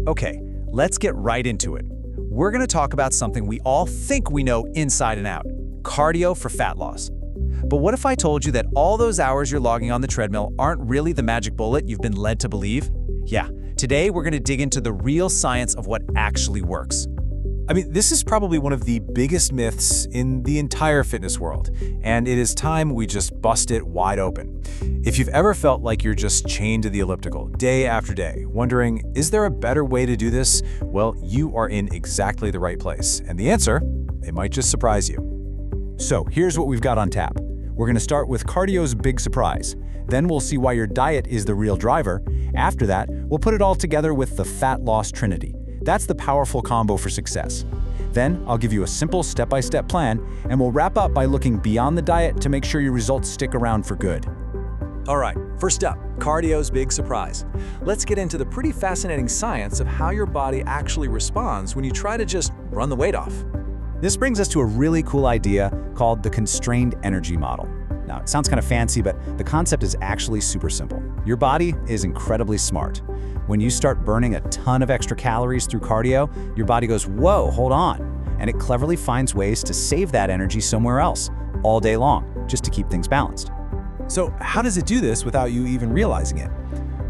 Okay, let's get right into it. We're going to talk about something we all think we know inside and out: cardio for fat loss. But what if I told you that all those hours you're logging on the treadmill aren't really the magic bullet you've been led to believe? Yeah, today we're going to dig into the real science of what actually works. I mean, this is probably one of the biggest myths in the entire fitness world, and it is time we just bust it wide open. If you've ever felt like you're just chained to the elliptical day after day, wondering, is there a better way to do this? Well, you are in exactly the right place. And the answer, it might just surprise you. So here's what we've got on tap. We're going to start with cardio's big surprise. Then we'll see why your diet is the real driver. After that, we'll put it all together with the fat loss trinity. That's the powerful combo for success. Then I'll give you a simple step-by-step plan, and we'll wrap up by looking beyond the diet to make sure your results stick around for good. All right, first up, cardio's big surprise. Let's get into the pretty fascinating science of how your body actually responds when you try to just run the weight off. This brings us to a really cool idea called the constrained energy model. Now, it sounds kind of fancy, but the concept is actually super simple. Your body is incredibly smart. When you start burning a ton of extra calories through cardio, your body goes, whoa, hold on. And it cleverly finds ways to save that energy somewhere else all day long, just to keep things balanced. So how does it do this without you even realizing it?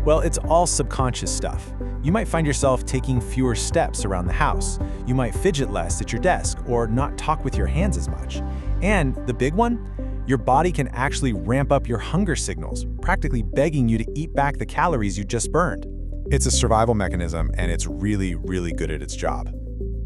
Well, it's all subconscious stuff. You might find yourself taking fewer steps around the house. You might fidget less at your desk or not talk with your hands as much. And the big one, your body can actually ramp up your hunger signals, practically begging you to eat back the calories you just burned. It's a survival mechanism, and it's really, really good at its job.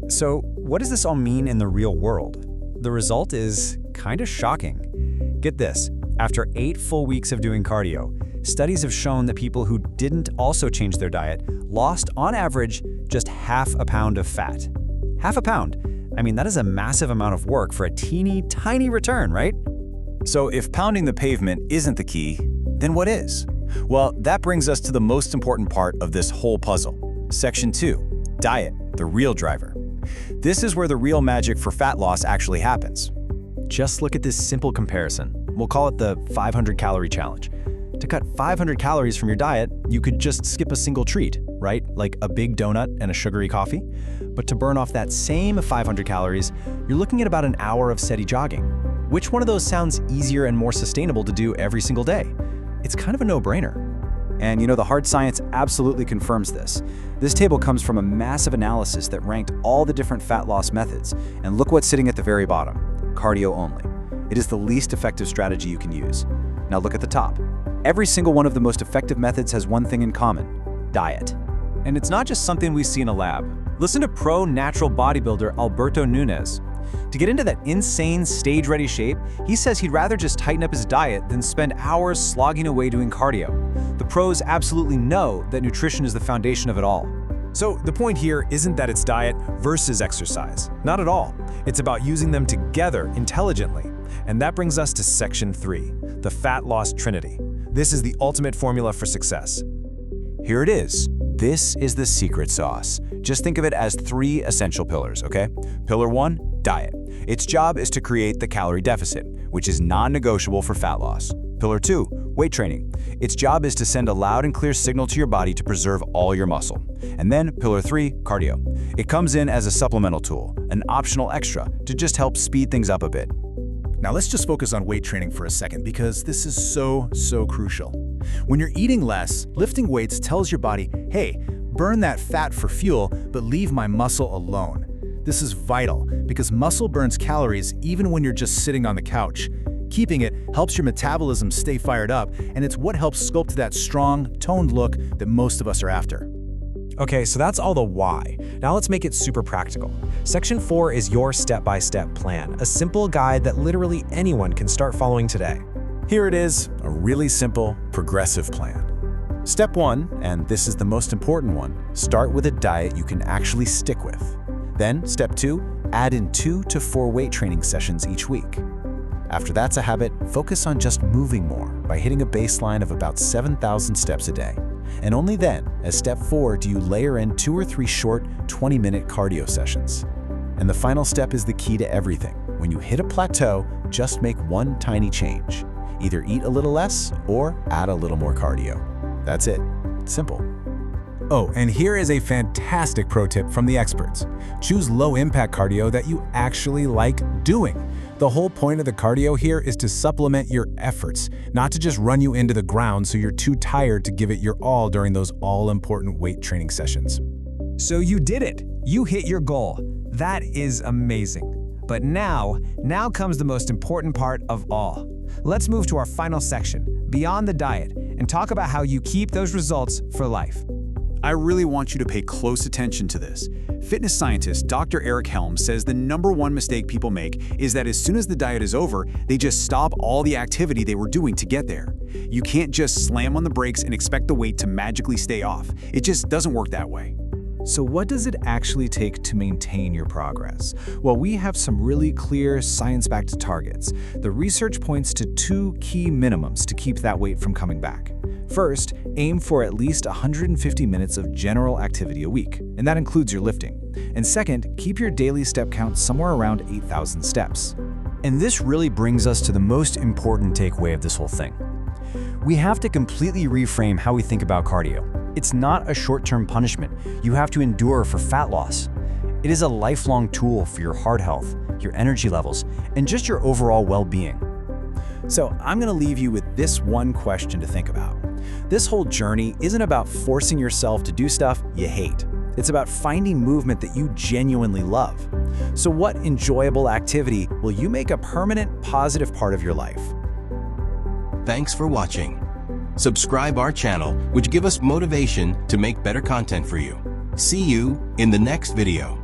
So what does this all mean in the real world? The result is kind of shocking. Get this, after 8 full weeks of doing cardio, studies have shown that people who didn't also change their diet lost, on average, just half a pound of fat. Half a pound. I mean, that is a massive amount of work for a teeny tiny return, right? So if pounding the pavement isn't the key, then what is? Well, that brings us to the most important part of this whole puzzle. Section 2, diet, the real driver. This is where the real magic for fat loss actually happens. Just look at this simple comparison. We'll call it the 500-calorie challenge. To cut 500 calories from your diet, you could just skip a single treat, right? Like a big donut and a sugary coffee. But to burn off that same 500 calories, you're looking at about an hour of steady jogging. Which one of those sounds easier and more sustainable to do every single day? It's kind of a no-brainer. And you know, the hard science absolutely confirms this. This table comes from a massive analysis that ranked all the different fat loss methods. And look what's sitting at the very bottom: cardio only. It is the least effective strategy you can use. Now look at the top. Every single one of the most effective methods has one thing in common: diet. And it's not just something we see in a lab. Listen to pro natural bodybuilder Alberto Nunez. To get into that insane stage-ready shape, he says he'd rather just tighten up his diet than spend hours slogging away doing cardio. The pros absolutely know that nutrition is the foundation of it all. So the point here isn't that it's diet versus exercise. Not at all. It's about using them together intelligently. And that brings us to Section 3, the fat loss trinity. This is the ultimate formula for success. Here it is. This is the secret sauce. Just think of it as 3 essential pillars, okay? Pillar 1, diet. Its job is to create the calorie deficit, which is non-negotiable for fat loss. Pillar 2, weight training. Its job is to send a loud and clear signal to your body to preserve all your muscle. And then Pillar 3, cardio. It comes in as a supplemental tool, an optional extra, to just help speed things up a bit. Now let's just focus on weight training for a second, because this is so crucial. When you're eating less, lifting weights tells your body, hey, burn that fat for fuel, but leave my muscle alone. This is vital, because muscle burns calories even when you're just sitting on the couch. Keeping it helps your metabolism stay fired up, and it's what helps sculpt that strong, toned look that most of us are after. Okay, so that's all the why. Now let's make it super practical. Section 4 is your step-by-step plan, a simple guide that literally anyone can start following today. Here it is, a really simple, progressive plan. Step 1, and this is the most important one, start with a diet you can actually stick with. Then, Step 2, add in 2 to 4 weight training sessions each week. After that's a habit, focus on just moving more by hitting a baseline of about 7,000 steps a day. And only then, as Step 4, do you layer in 2 or 3 short 20-minute cardio sessions. And the final step is the key to everything. When you hit a plateau, just make one tiny change. Either eat a little less or add a little more cardio. That's it. Simple. Oh, and here is a fantastic pro tip from the experts. Choose low-impact cardio that you actually like doing. The whole point of the cardio here is to supplement your efforts, not to just run you into the ground so you're too tired to give it your all during those all-important weight training sessions. So you did it. You hit your goal. That is amazing. But now comes the most important part of all. Let's move to our final section, beyond the diet, and talk about how you keep those results for life. I really want you to pay close attention to this. Fitness scientist Dr. Eric Helms says the #1 mistake people make is that as soon as the diet is over, they just stop all the activity they were doing to get there. You can't just slam on the brakes and expect the weight to magically stay off. It just doesn't work that way. So what does it actually take to maintain your progress? Well, we have some really clear science-backed targets. The research points to 2 key minimums to keep that weight from coming back. First, aim for at least 150 minutes of general activity a week, and that includes your lifting. And second, keep your daily step count somewhere around 8,000 steps. And this really brings us to the most important takeaway of this whole thing. We have to completely reframe how we think about cardio. It's not a short-term punishment you have to endure for fat loss. It is a lifelong tool for your heart health, your energy levels, and just your overall well-being. So I'm going to leave you with this one question to think about. This whole journey isn't about forcing yourself to do stuff you hate. It's about finding movement that you genuinely love. So what enjoyable activity will you make a permanent, positive part of your life? Thanks for watching. Subscribe our channel, which give us motivation to make better content for you. See you in the next video.